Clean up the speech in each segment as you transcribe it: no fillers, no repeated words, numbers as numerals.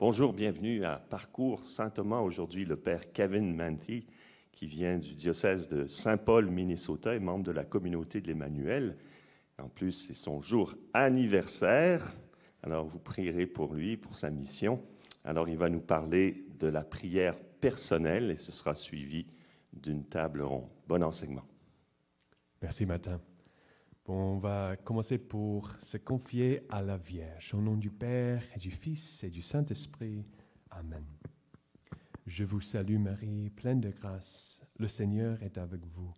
Bonjour, bienvenue à Parcours Saint-Thomas. Aujourd'hui, le père Kevin Manthey, qui vient du diocèse de Saint-Paul, Minnesota, est membre de la communauté de l'Emmanuel. En plus, c'est son jour anniversaire. Alors, vous prierez pour lui, pour sa mission. Alors, il va nous parler de la prière personnelle et ce sera suivi d'une table ronde. Bon enseignement. Merci, Martin. Bon, on va commencer pour se confier à la Vierge. Au nom du Père et du Fils et du Saint-Esprit. Amen. Je vous salue Marie, pleine de grâce. Le Seigneur est avec vous.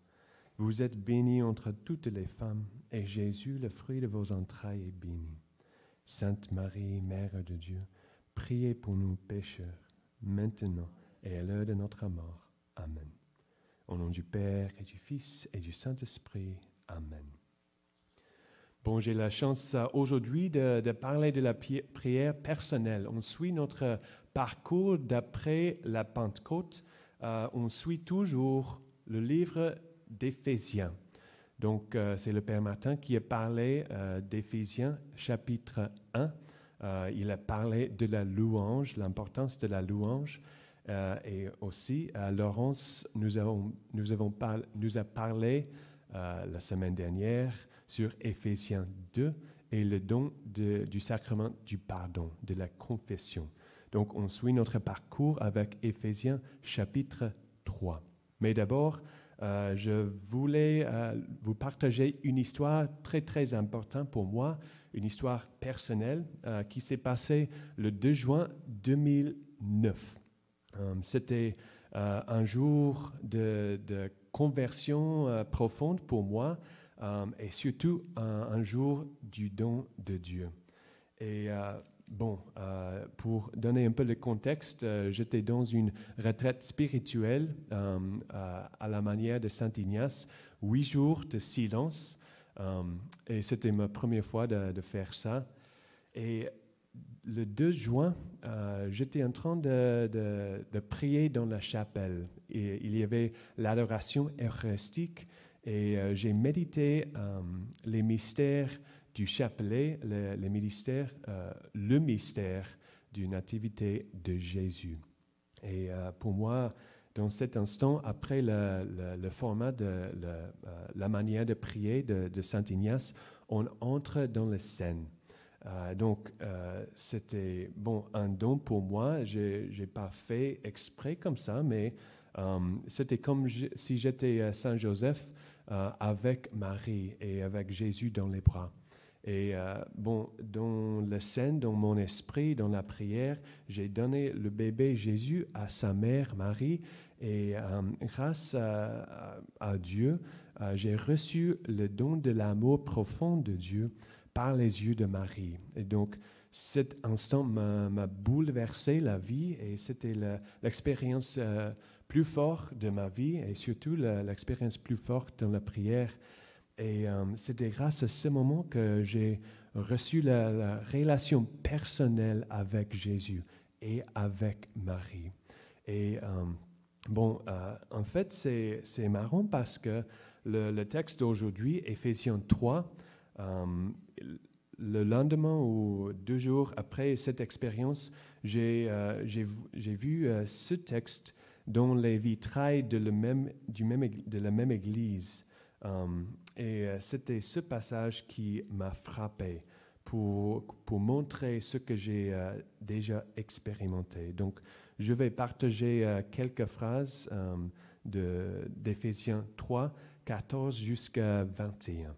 Vous êtes bénie entre toutes les femmes, et Jésus, le fruit de vos entrailles, est béni. Sainte Marie, Mère de Dieu, priez pour nous pécheurs, maintenant et à l'heure de notre mort. Amen. Au nom du Père et du Fils et du Saint-Esprit. Amen. Bon, j'ai la chance aujourd'hui de parler de la prière personnelle. On suit notre parcours d'après la Pentecôte. On suit toujours le livre d'Éphésiens. Donc, c'est le Père Martin qui a parlé d'Éphésiens chapitre 1. Il a parlé de la louange, l'importance de la louange. Et aussi, Laurence nous a parlé la semaine dernière sur Éphésiens 2 et le don du sacrement du pardon, de la confession. Donc, on suit notre parcours avec Éphésiens chapitre 3. Mais d'abord, je voulais vous partager une histoire très, très importante pour moi, une histoire personnelle qui s'est passée le 2 juin 2009. C'était un jour de conversion profonde pour moi et surtout un jour du don de Dieu. Et pour donner un peu le contexte, j'étais dans une retraite spirituelle à la manière de Saint Ignace, 8 jours de silence, et c'était ma première fois de faire ça. Et le 2 juin, j'étais en train de prier dans la chapelle. Et il y avait l'adoration eucharistique et j'ai médité les mystères du chapelet, le mystère du nativité de Jésus. Et pour moi, dans cet instant, après le format de la manière de prier de Saint Ignace, on entre dans la scène. Donc, c'était un don pour moi. Je n'ai pas fait exprès comme ça, mais c'était comme si j'étais Saint Joseph avec Marie et avec Jésus dans les bras. Et dans la scène, dans mon esprit, dans la prière, j'ai donné le bébé Jésus à sa mère Marie et grâce à Dieu, j'ai reçu le don de l'amour profond de Dieu par les yeux de Marie. Et donc, cet instant m'a bouleversé la vie et c'était l'expérience plus forte de ma vie et surtout l'expérience plus forte dans la prière. Et c'était grâce à ce moment que j'ai reçu la relation personnelle avec Jésus et avec Marie. Et en fait, c'est marrant parce que le texte d'aujourd'hui, Éphésiens 3, le lendemain ou 2 jours après cette expérience, j'ai vu ce texte dans les vitrailles de la même église. Et c'était ce passage qui m'a frappé pour montrer ce que j'ai déjà expérimenté. Donc, je vais partager quelques phrases d'Éphésiens 3, 14 jusqu'à 21.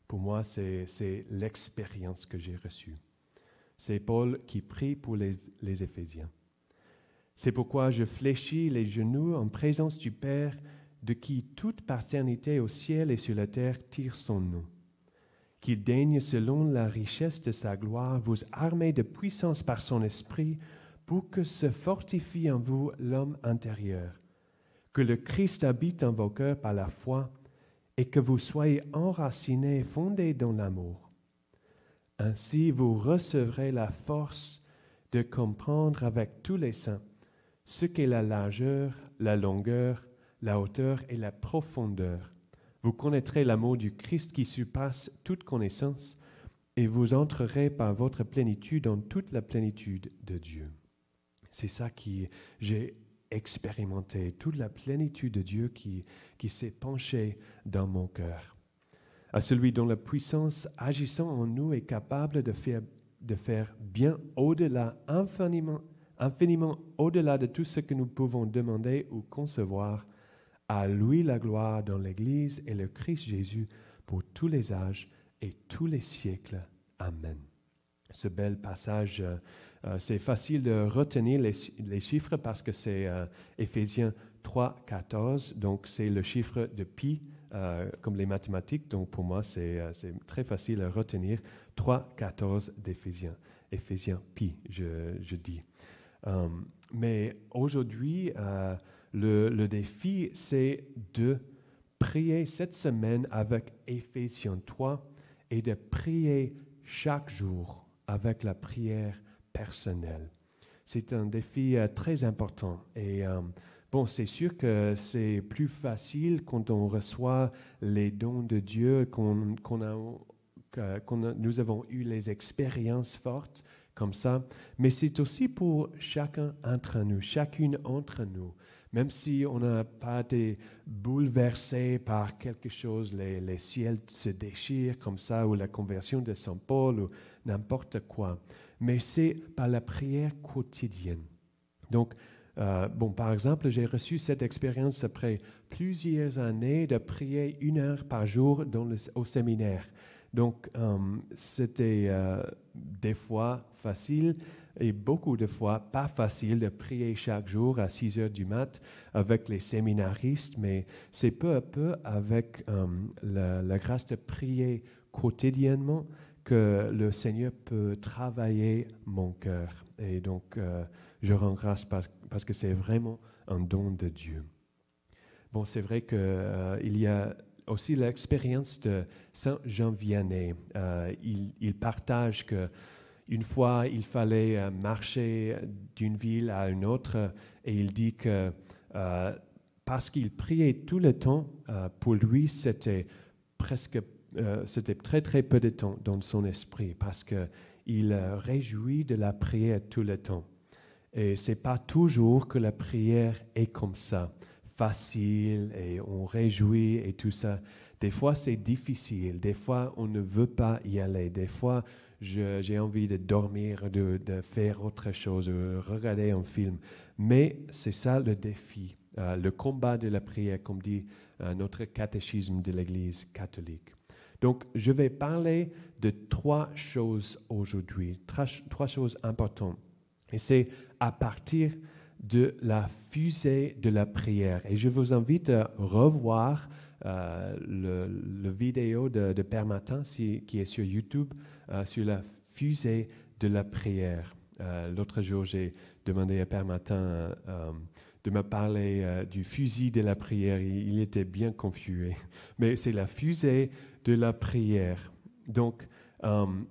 Pour moi, c'est l'expérience que j'ai reçue. C'est Paul qui prie pour les Éphésiens. C'est pourquoi je fléchis les genoux en présence du Père, de qui toute paternité au ciel et sur la terre tire son nom. Qu'il daigne, selon la richesse de sa gloire, vous armer de puissance par son esprit, pour que se fortifie en vous l'homme intérieur. Que le Christ habite en vos cœurs par la foi, et que vous soyez enracinés et fondés dans l'amour. Ainsi, vous recevrez la force de comprendre avec tous les saints ce qu'est la largeur, la longueur, la hauteur et la profondeur. Vous connaîtrez l'amour du Christ qui surpasse toute connaissance, et vous entrerez par votre plénitude dans toute la plénitude de Dieu. C'est ça que j'ai expérimenté, toute la plénitude de Dieu qui s'est penchée dans mon cœur. À celui dont la puissance agissant en nous est capable de faire bien au-delà, infiniment au-delà de tout ce que nous pouvons demander ou concevoir. À lui la gloire dans l'Église et le Christ Jésus pour tous les âges et tous les siècles. Amen. Ce bel passage, c'est facile de retenir les chiffres parce que c'est Éphésiens 3, 14, donc c'est le chiffre de pi, comme les mathématiques, donc pour moi c'est très facile à retenir. 3, 14 d'Éphésiens, Éphésiens pi, je dis. Mais aujourd'hui, le défi, c'est de prier cette semaine avec Éphésiens 3 et de prier chaque jour avec la prière personnelle. C'est un défi très important. Et bon, c'est sûr que c'est plus facile quand on reçoit les dons de Dieu, nous avons eu les expériences fortes comme ça, mais c'est aussi pour chacun d'entre nous, chacune d'entre nous. Même si on n'a pas été bouleversé par quelque chose, les ciels se déchirent comme ça, ou la conversion de Saint Paul, ou n'importe quoi. Mais c'est par la prière quotidienne. Donc, par exemple, j'ai reçu cette expérience après plusieurs années de prier 1 heure par jour au séminaire. Donc, c'était des fois facile et beaucoup de fois pas facile de prier chaque jour à 6 heures du mat avec les séminaristes, mais c'est peu à peu avec la grâce de prier quotidiennement que le Seigneur peut travailler mon cœur. Et donc, je rends grâce parce que c'est vraiment un don de Dieu. Bon, c'est vrai qu'il y a aussi l'expérience de Saint Jean Vianney. Il partage qu'une fois, il fallait marcher d'une ville à une autre et il dit que parce qu'il priait tout le temps, pour lui, c'était très, très peu de temps dans son esprit parce qu'il réjouit de la prière tout le temps. Et ce n'est pas toujours que la prière est comme ça, facile et on réjouit et tout ça. Des fois, c'est difficile. Des fois, on ne veut pas y aller. Des fois, j'ai envie de dormir, de faire autre chose, de regarder un film. Mais c'est ça le défi, le combat de la prière, comme dit notre catéchisme de l'Église catholique. Donc, je vais parler de 3 choses aujourd'hui, 3 choses importantes. Et c'est à partir de la fusée de la prière. Et je vous invite à revoir le vidéo de Père Martin qui est sur YouTube sur la fusée de la prière. L'autre jour, j'ai demandé à Père Martin de me parler du fusil de la prière. Il était bien confus. Mais c'est la fusée de la prière. Donc,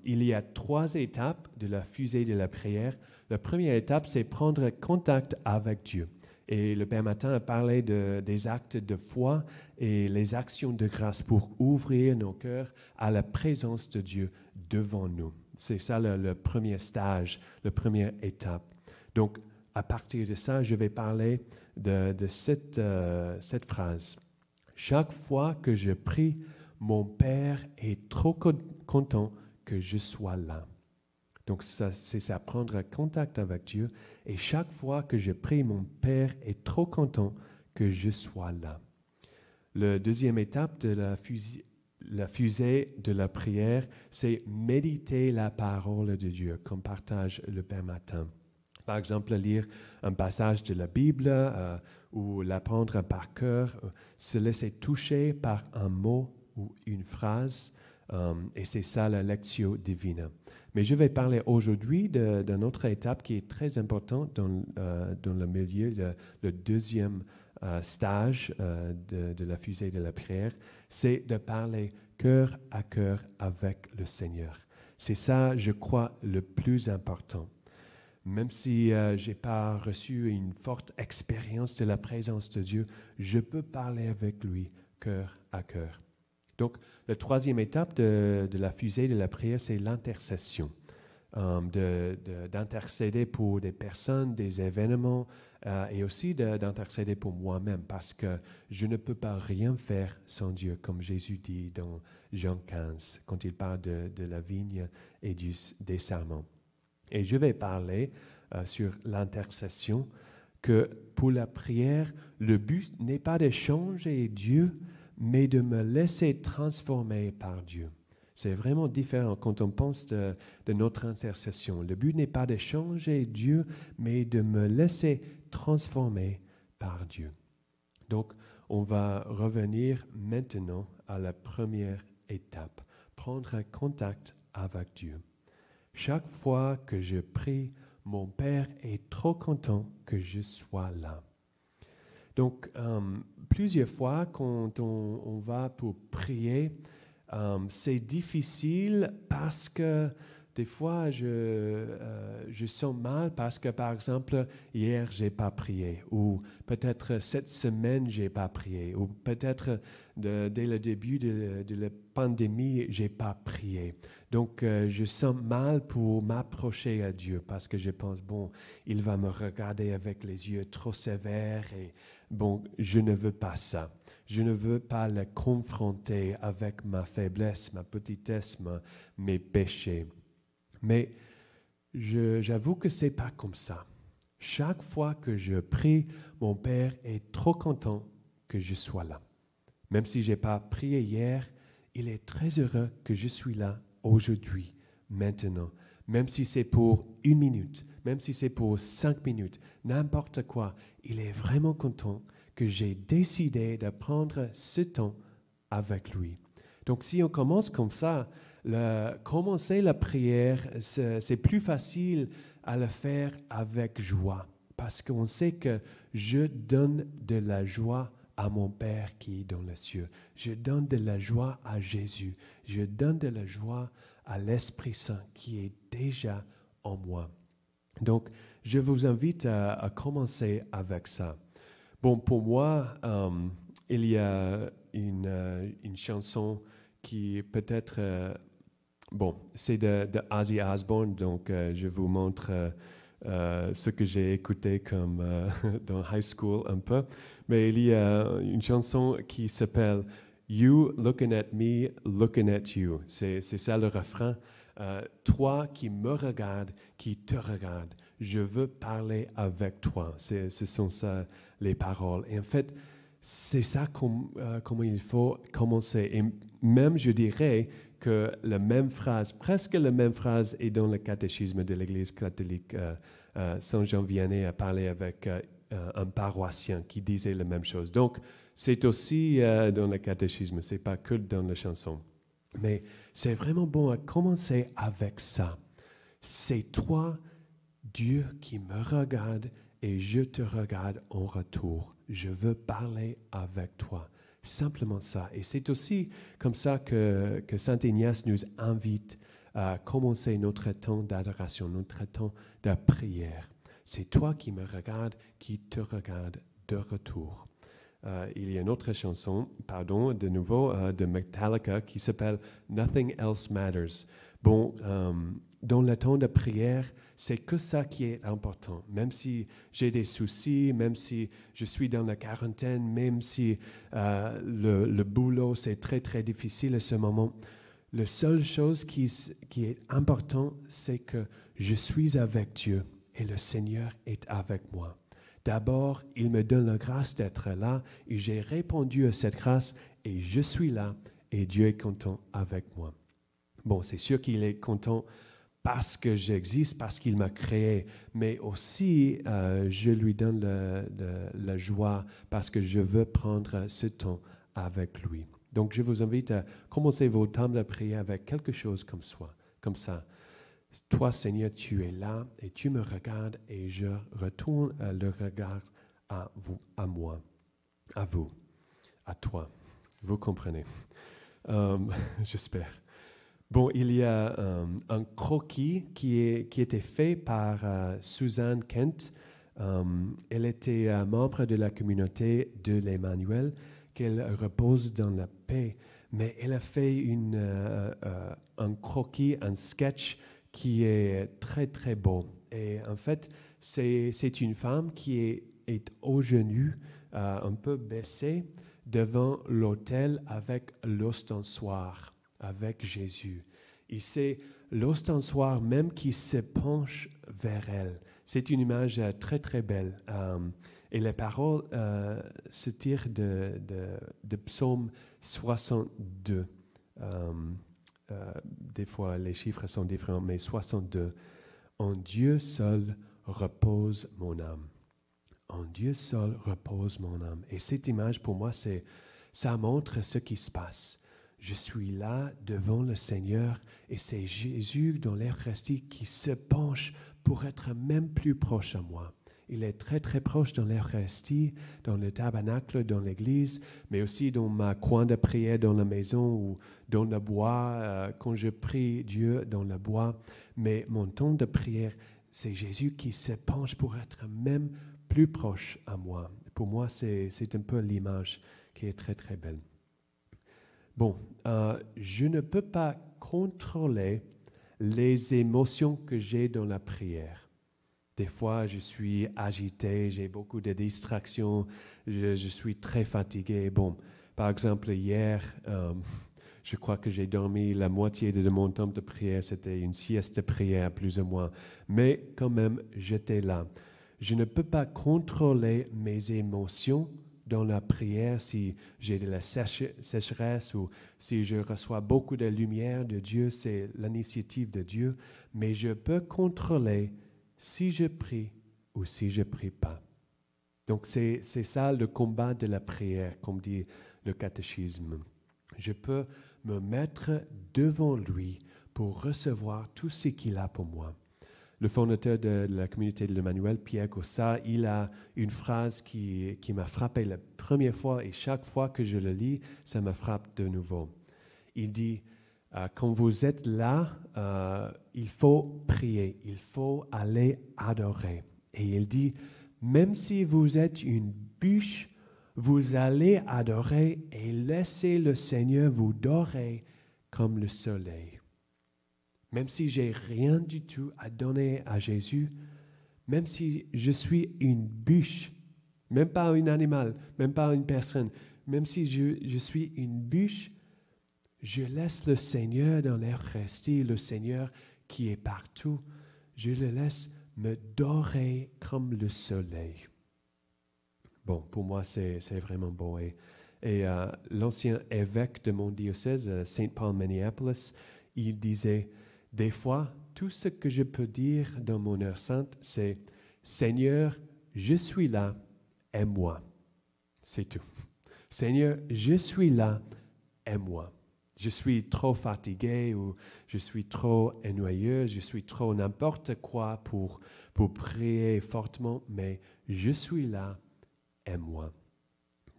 il y a 3 étapes de la fusée de la prière. La première étape, c'est prendre contact avec Dieu. Et le Père Martin a parlé des actes de foi et les actions de grâce pour ouvrir nos cœurs à la présence de Dieu devant nous. C'est ça le premier stage, la première étape. Donc, à partir de ça, je vais parler de cette phrase. Chaque fois que je prie, mon Père est trop content que je sois là. Donc, c'est ça, prendre contact avec Dieu. Et chaque fois que je prie, mon Père est trop content que je sois là. La deuxième étape de la fusée de la prière, c'est méditer la parole de Dieu, comme partage le Père Martin. Par exemple, lire un passage de la Bible ou l'apprendre par cœur, se laisser toucher par un mot ou une phrase. Et c'est ça la lectio divina. Mais je vais parler aujourd'hui d'une autre étape qui est très importante dans le milieu, le deuxième stage de la fusée de la prière, c'est de parler cœur à cœur avec le Seigneur. C'est ça, je crois, le plus important. Même si je n'ai pas reçu une forte expérience de la présence de Dieu, je peux parler avec lui cœur à cœur. Donc, la troisième étape de la fusée de la prière, c'est l'intercession. D'intercéder pour des personnes, des événements et aussi d'intercéder pour moi-même parce que je ne peux pas rien faire sans Dieu, comme Jésus dit dans Jean 15, quand il parle de la vigne et des serments. Et je vais parler sur l'intercession, que pour la prière, le but n'est pas de changer Dieu, mais de me laisser transformer par Dieu. C'est vraiment différent quand on pense de notre intercession. Le but n'est pas de changer Dieu, mais de me laisser transformer par Dieu. Donc, on va revenir maintenant à la première étape, prendre contact avec Dieu. Chaque fois que je prie, mon Père est trop content que je sois là. Donc, plusieurs fois, quand on va pour prier, c'est difficile parce que des fois, je sens mal parce que, par exemple, hier, je n'ai pas prié. Ou peut-être cette semaine, je n'ai pas prié. Ou peut-être dès le début de la pandémie, je n'ai pas prié. Donc, je sens mal pour m'approcher à Dieu parce que je pense, bon, il va me regarder avec les yeux trop sévères et bon, je ne veux pas ça. Je ne veux pas le confronter avec ma faiblesse, ma petitesse, mes péchés. Mais j'avoue que ce n'est pas comme ça. Chaque fois que je prie, mon Père est trop content que je sois là. Même si je n'ai pas prié hier, il est très heureux que je suis là aujourd'hui, maintenant. Même si c'est pour 1 minute, même si c'est pour 5 minutes, n'importe quoi, il est vraiment content que j'ai décidé de prendre ce temps avec lui. Donc si on commence comme ça, commencer la prière, c'est plus facile à le faire avec joie, parce qu'on sait que je donne de la joie à mon Père qui est dans les cieux. Je donne de la joie à Jésus. Je donne de la joie à l'Esprit Saint qui est déjà en moi. Donc, je vous invite à commencer avec ça. Bon, pour moi, il y a une chanson qui peut-être... bon, c'est de Ozzy Osbourne, donc je vous montre ce que j'ai écouté comme dans high school un peu. Mais il y a une chanson qui s'appelle « You looking at me, looking at you ». C'est ça le refrain. Toi qui me regardes, qui te regarde, je veux parler avec toi. Ce sont ça les paroles. Et en fait, c'est ça comment il faut commencer. Et même, je dirais que la même phrase, presque la même phrase est dans le catéchisme de l'Église catholique. Saint Jean Vianney a parlé avec un paroissien qui disait la même chose. Donc, c'est aussi dans le catéchisme, ce n'est pas que dans la chanson. Mais c'est vraiment bon à commencer avec ça. C'est toi, Dieu, qui me regarde et je te regarde en retour. Je veux parler avec toi. Simplement ça. Et c'est aussi comme ça que Saint Ignace nous invite à commencer notre temps d'adoration, notre temps de prière. C'est toi qui me regardes, qui te regarde de retour. Il y a une autre chanson, de nouveau, de Metallica qui s'appelle « Nothing Else Matters ». Bon, dans le temps de prière, c'est que ça qui est important. Même si j'ai des soucis, même si je suis dans la quarantaine, même si le boulot, c'est très, très difficile à ce moment, la seule chose qui est importante, c'est que je suis avec Dieu et le Seigneur est avec moi. D'abord, il me donne la grâce d'être là et j'ai répondu à cette grâce et je suis là et Dieu est content avec moi. Bon, c'est sûr qu'il est content parce que j'existe, parce qu'il m'a créé, mais aussi je lui donne la joie parce que je veux prendre ce temps avec lui. Donc, je vous invite à commencer vos temps de prière avec quelque chose comme ça. Toi, Seigneur, tu es là et tu me regardes et je retourne le regard à moi, à vous, à toi. Vous comprenez? J'espère. Bon, il y a un croquis qui était fait par Suzanne Kent. Elle était membre de la communauté de l'Emmanuel qu'elle repose dans la paix. Mais elle a fait un croquis, un sketch qui est très, très beau. Et en fait, c'est une femme qui est aux genoux, un peu baissée, devant l'autel avec l'ostensoir, avec Jésus. Et c'est l'ostensoir même qui se penche vers elle. C'est une image très, très belle. Et les paroles se tirent de Psaume 62. Des fois, les chiffres sont différents, mais 62. En Dieu seul repose mon âme. En Dieu seul repose mon âme. Et cette image, pour moi, ça montre ce qui se passe. Je suis là devant le Seigneur et c'est Jésus dans l'Eucharistie qui se penche pour être même plus proche à moi. Il est très, très proche dans l'Eucharistie, dans le tabernacle, dans l'église, mais aussi dans ma coin de prière dans la maison ou dans le bois, quand je prie Dieu dans le bois. Mais mon temps de prière, c'est Jésus qui se penche pour être même plus proche à moi. Pour moi, c'est un peu l'image qui est très, très belle. Bon, je ne peux pas contrôler les émotions que j'ai dans la prière. Des fois, je suis agité, j'ai beaucoup de distractions, je suis très fatigué. Bon, par exemple, hier, je crois que j'ai dormi la moitié de mon temps de prière. C'était une sieste de prière, plus ou moins. Mais quand même, j'étais là. Je ne peux pas contrôler mes émotions dans la prière si j'ai de la sécheresse ou si je reçois beaucoup de lumière de Dieu. C'est l'initiative de Dieu. Mais je peux contrôler si je prie ou si je ne prie pas. Donc, c'est ça le combat de la prière, comme dit le catéchisme. Je peux me mettre devant lui pour recevoir tout ce qu'il a pour moi. Le fondateur de la communauté de l'Emmanuel, Pierre Gossard, il a une phrase qui m'a frappé la première fois et chaque fois que je le lis, ça me frappe de nouveau. Il dit, quand vous êtes là, il faut prier, il faut aller adorer. Et il dit, même si vous êtes une bûche, vous allez adorer et laisser le Seigneur vous dorer comme le soleil. Même si j'ai rien du tout à donner à Jésus, même si je suis une bûche, même pas un animal, même pas une personne, même si je suis une bûche, je laisse le Seigneur dans l'Eucharistie, le Seigneur qui est partout, je le laisse me dorer comme le soleil. Bon, pour moi, c'est vraiment beau. Et l'ancien évêque de mon diocèse, Saint Paul Minneapolis, il disait, des fois, tout ce que je peux dire dans mon heure sainte, c'est « Seigneur, je suis là, aime-moi ». C'est tout. « Seigneur, je suis là, aime-moi ». Je suis trop fatigué ou je suis trop ennuyeux, je suis trop n'importe quoi pour prier fortement, mais je suis là, aime-moi.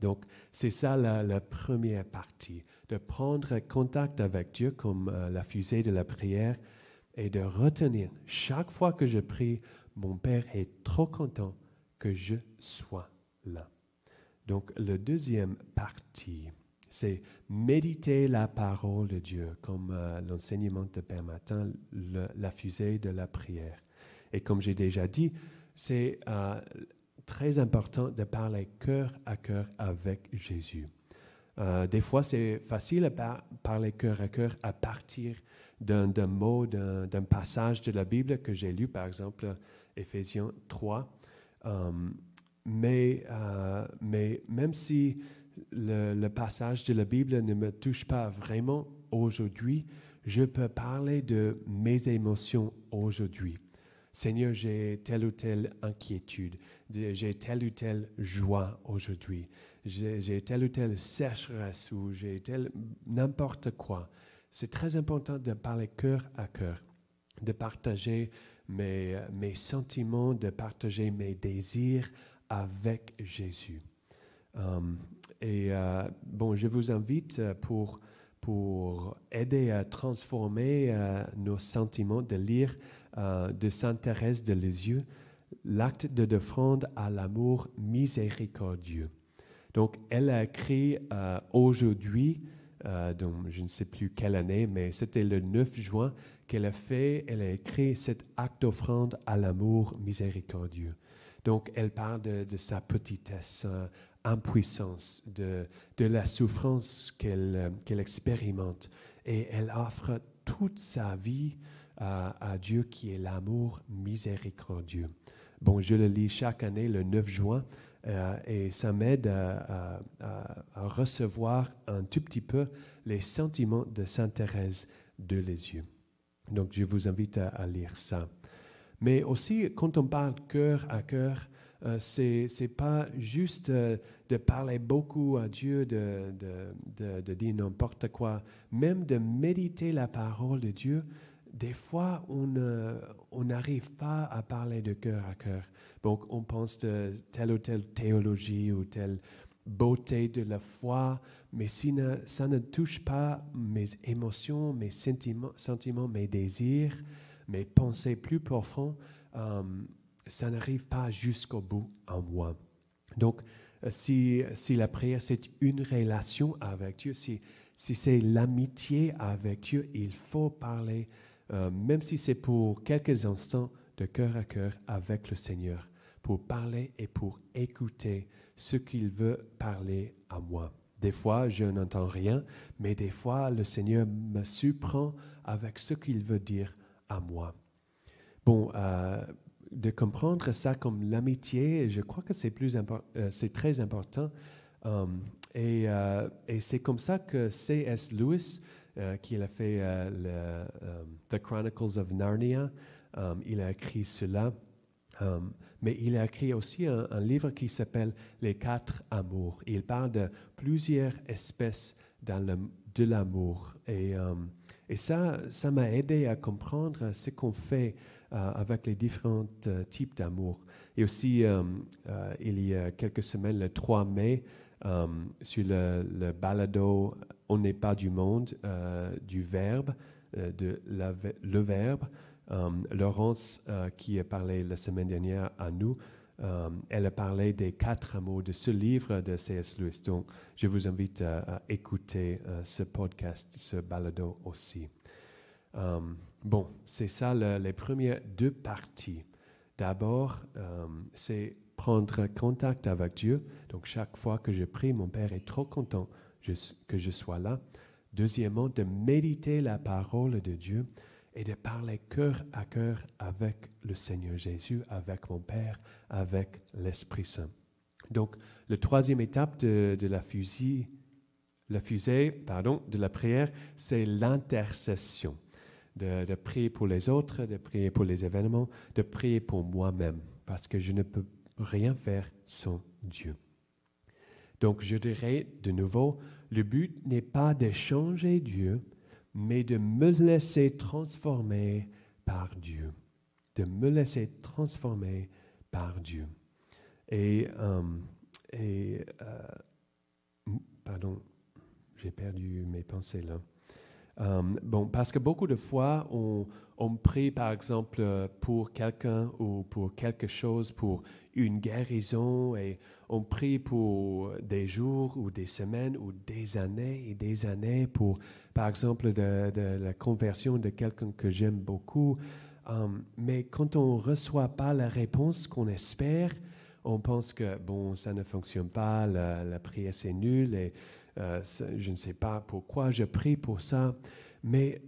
Donc, c'est ça la première partie, de prendre contact avec Dieu comme la fusée de la prière et de retenir. Chaque fois que je prie, mon Père est trop content que je sois là. Donc, la deuxième partie, c'est méditer la parole de Dieu, comme l'enseignement de Père Martin, la fusée de la prière. Et comme j'ai déjà dit, c'est très important de parler cœur à cœur avec Jésus. Des fois, c'est facile à parler cœur à cœur à partir d'un mot, d'un passage de la Bible que j'ai lu, par exemple, Éphésiens 3. Mais même si le passage de la Bible ne me touche pas vraiment aujourd'hui, je peux parler de mes émotions aujourd'hui. Seigneur, j'ai telle ou telle inquiétude, j'ai telle ou telle joie aujourd'hui, j'ai telle ou telle sécheresse ou j'ai n'importe quoi. C'est très important de parler cœur à cœur, de partager mes sentiments, de partager mes désirs avec Jésus. Bon, je vous invite pour aider à transformer nos sentiments, de lire de Sainte Thérèse de Lisieux, l'acte de défendre à l'amour miséricordieux. Donc, elle a écrit aujourd'hui, donc je ne sais plus quelle année, mais c'était le 9 juin elle a écrit cet acte d'offrande à l'amour miséricordieux. Donc, elle parle de sa petitesse, impuissance, de la souffrance qu'elle expérimente. Et elle offre toute sa vie à Dieu qui est l'amour miséricordieux. Bon, je le lis chaque année le 9 juin et ça m'aide à recevoir un tout petit peu les sentiments de Sainte Thérèse de Lisieux. Donc, je vous invite à lire ça. Mais aussi, quand on parle cœur à cœur, c'est pas juste de parler beaucoup à Dieu, de dire n'importe quoi, même de méditer la parole de Dieu. Des fois, on n'arrive pas à parler de cœur à cœur. Donc, on pense de telle ou telle théologie ou telle beauté de la foi, mais si ça ne touche pas mes émotions, mes sentiments, mes désirs, mes pensées plus profondes, ça n'arrive pas jusqu'au bout en moi. Donc, si la prière, c'est une relation avec Dieu, si c'est l'amitié avec Dieu, il faut parler, même si c'est pour quelques instants, de cœur à cœur avec le Seigneur, pour parler et pour écouter ce qu'il veut parler à moi. Des fois, je n'entends rien, mais des fois, le Seigneur me surprend avec ce qu'il veut dire à moi. Bon, de comprendre ça comme l'amitié, je crois que c'est très important. Et c'est comme ça que C.S. Lewis, qui a fait The Chronicles of Narnia, il a écrit cela. Mais il a écrit aussi un livre qui s'appelle Les 4 amours. Il parle de plusieurs espèces de l'amour. Et ça m'a aidé à comprendre ce qu'on fait avec les différents types d'amour. Et aussi, il y a quelques semaines, le 3 mai, sur le balado « On n'est pas du monde » du Verbe, le Verbe, Laurence, qui a parlé la semaine dernière à nous, elle a parlé des 4 amours de ce livre de C.S. Lewis. Donc, je vous invite à écouter ce podcast, ce balado aussi. Bon, c'est ça les premières 2 parties. D'abord, c'est prendre contact avec Dieu. Donc, chaque fois que je prie, mon Père est trop content que je sois là. Deuxièmement, de méditer la parole de Dieu et de parler cœur à cœur avec le Seigneur Jésus, avec mon Père, avec l'Esprit Saint. Donc, la 3e étape de la fusée de la prière, c'est l'intercession. De prier pour les autres, de prier pour les événements, de prier pour moi-même, parce que je ne peux rien faire sans Dieu. Donc, je dirais de nouveau, le but n'est pas de changer Dieu, mais de me laisser transformer par Dieu. De me laisser transformer par Dieu. Pardon, j'ai perdu mes pensées là. Bon, parce que beaucoup de fois, on prie par exemple pour quelqu'un ou pour quelque chose, pour une guérison, et on prie pour des jours ou des semaines ou des années et des années pour, par exemple, de la conversion de quelqu'un que j'aime beaucoup. Mais quand on ne reçoit pas la réponse qu'on espère, on pense que, bon, ça ne fonctionne pas, la prière c'est nul, et je ne sais pas pourquoi je prie pour ça, mais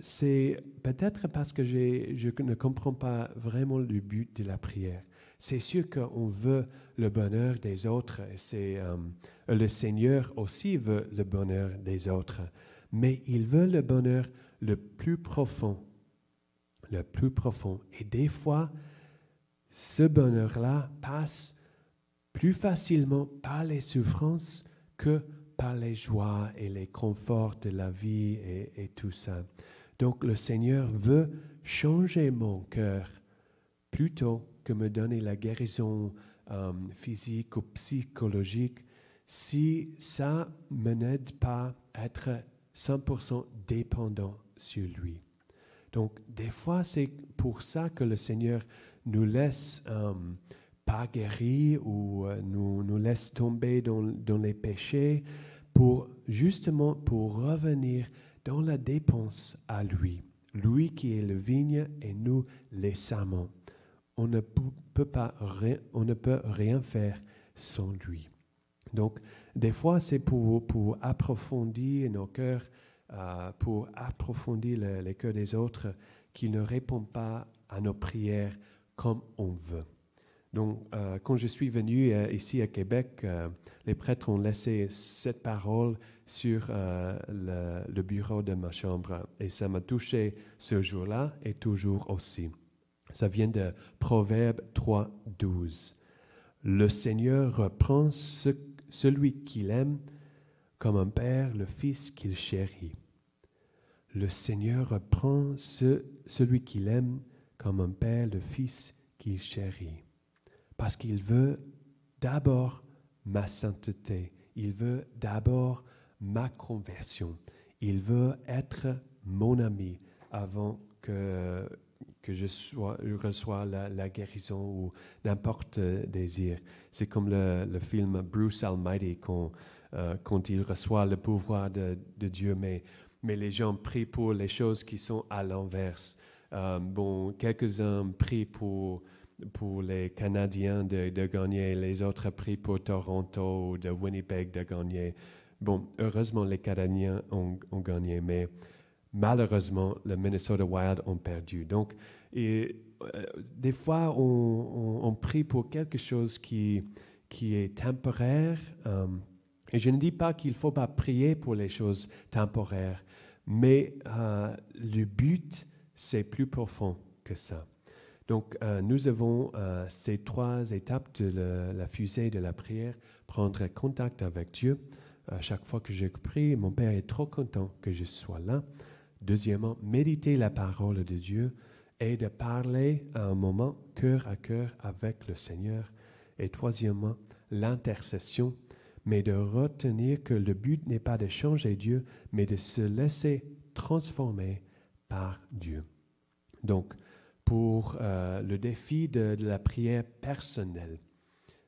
c'est peut-être parce que je ne comprends pas vraiment le but de la prière. C'est sûr qu'on veut le bonheur des autres, et le Seigneur aussi veut le bonheur des autres, mais il veut le bonheur le plus profond. Et des fois, ce bonheur-là passe plus facilement par les souffrances que par les joies et les conforts de la vie et tout ça. Donc le Seigneur veut changer mon cœur plutôt que me donner la guérison physique ou psychologique si ça ne m'aide pas à être 100% dépendant sur lui. Donc des fois, c'est pour ça que le Seigneur nous laisse pas guéris ou nous laisse tomber dans les péchés, justement pour revenir dans la dépense à lui. Lui qui est le vigne et nous les sarments. On ne peut rien faire sans lui. Donc, des fois, c'est pour approfondir nos cœurs, pour approfondir les cœurs des autres, qui ne répondent pas à nos prières comme on veut. Donc, quand je suis venu ici à Québec, les prêtres ont laissé cette parole sur le bureau de ma chambre. Et ça m'a touché ce jour-là et toujours aussi. Ça vient de Proverbe 3, 12. Le Seigneur reprend celui qu'il aime comme un père le fils qu'il chérit. Le Seigneur reprend celui qu'il aime comme un père le fils qu'il chérit. Parce qu'il veut d'abord ma sainteté. Il veut d'abord ma conversion. Il veut être mon ami avant que je reçois la guérison ou n'importe désir. C'est comme le film Bruce Almighty quand il reçoit le pouvoir de Dieu, mais les gens prient pour les choses qui sont à l'inverse. Quelques-uns prient pour les Canadiens de gagner, les autres prient pour Toronto ou de Winnipeg de gagner. Heureusement, les Canadiens ont gagné, mais malheureusement, le Minnesota Wild ont perdu. Donc, des fois, on prie pour quelque chose qui est temporaire. Et je ne dis pas qu'il ne faut pas prier pour les choses temporaires, mais le but, c'est plus profond que ça. Donc, nous avons ces 3 étapes de la fusée de la prière. Prendre contact avec Dieu. À chaque fois que je prie, mon Père est trop content que je sois là. Deuxièmement, méditer la parole de Dieu et de parler à un moment cœur à cœur avec le Seigneur. Et troisièmement, l'intercession, mais de retenir que le but n'est pas de changer Dieu, mais de se laisser transformer par Dieu. Donc, pour le défi de la prière personnelle,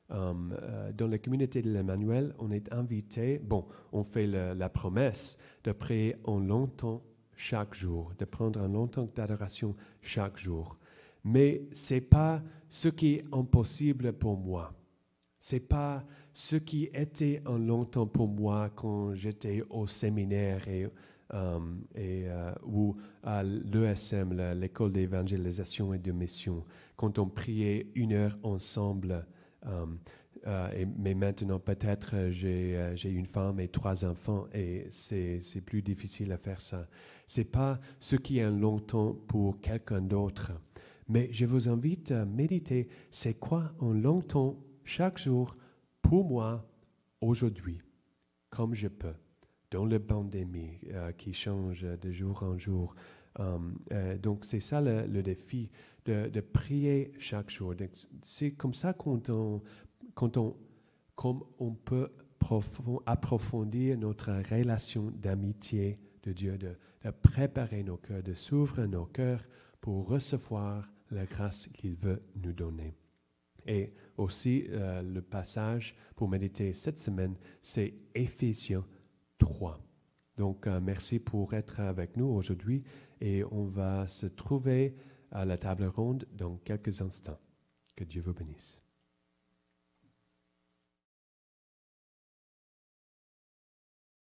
dans la communauté de l'Emmanuel, on est invité, on fait la promesse de prier en longtemps chaque jour, de prendre un long temps d'adoration chaque jour. Mais ce n'est pas ce qui est impossible pour moi. Ce n'est pas ce qui était un long temps pour moi quand j'étais au séminaire ou à l'ESM, l'école d'évangélisation et de mission, quand on priait 1 heure ensemble. Mais maintenant, peut-être, j'ai une femme et 3 enfants et c'est plus difficile à faire ça. Ce n'est pas ce qui est un long temps pour quelqu'un d'autre. Mais je vous invite à méditer, c'est quoi un long temps chaque jour pour moi aujourd'hui, comme je peux, dans la pandémie qui change de jour en jour. Donc, c'est ça le défi, de prier chaque jour. Donc, c'est comme ça qu'on peut approfondir notre relation d'amitié de Dieu, de préparer nos cœurs, de s'ouvrir nos cœurs pour recevoir la grâce qu'il veut nous donner. Et aussi, le passage pour méditer cette semaine, c'est Éphésiens 3. Donc, merci pour être avec nous aujourd'hui et on va se trouver à la table ronde dans quelques instants. Que Dieu vous bénisse.